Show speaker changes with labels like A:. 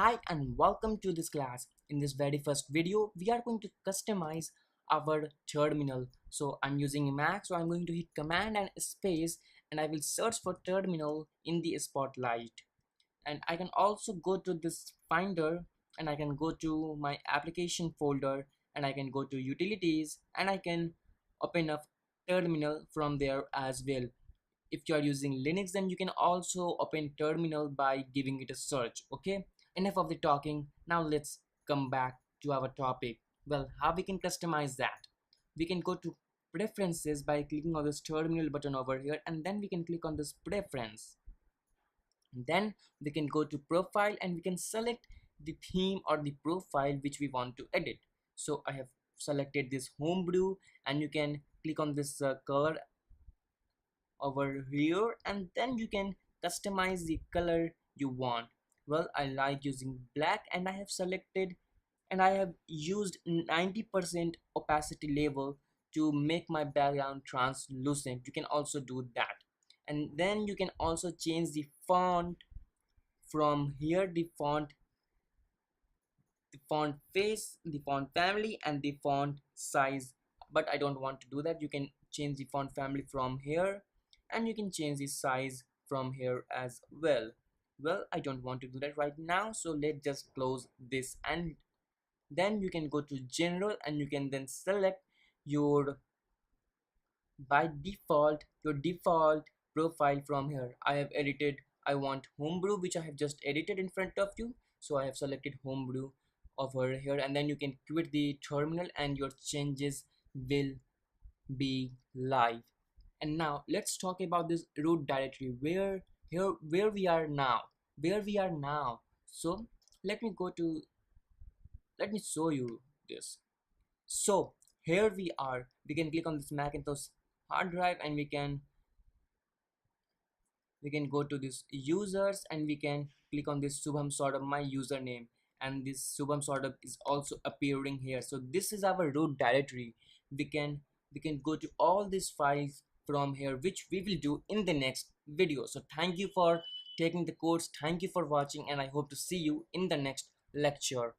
A: Hi and welcome to this class. In this very first video, we are going to customize our terminal. So I'm using Mac, so I'm going to hit Command and space and I will search for terminal in the spotlight. And I can also go to this finder and I can go to my application folder and I can go to utilities and I can open up terminal from there as well. If you are using Linux, then you can also open terminal by giving it a search. Okay, enough of the talking, now let's come back to our topic. Well, how we can customize that? We can go to preferences by clicking on this terminal button over here, and then we can click on this preference. And then we can go to profile and we can select the theme or the profile which we want to edit. So I have selected this homebrew, and you can click on this color over here, and then you can customize the color you want. Well, I like using black, and I have selected and I have used 90% opacity level to make my background translucent. You can also do that, and then you can also change the font from here, the font face, the font family, and the font size. But I don't want to do that. You can change the font family from here, and you can change the size from here as well. Well, I don't want to do that right now, so let's just close this, and then you can go to general and you can then select your by default your default profile from here. I have edited, I want homebrew, which I have just edited in front of you, so I have selected homebrew over here, and then you can quit the terminal and your changes will be live. And now let's talk about this root directory, where we are now, so let me go to, let me show you this. So here we are, we can click on this Macintosh hard drive and we can go to this users and we can click on this Subham Saurabh, my username, and this Subham Saurabh is also appearing here. So this is our root directory. We can go to all these files from here, which we will do in the next video. So thank you for taking the course, thank you for watching, and I hope to see you in the next lecture.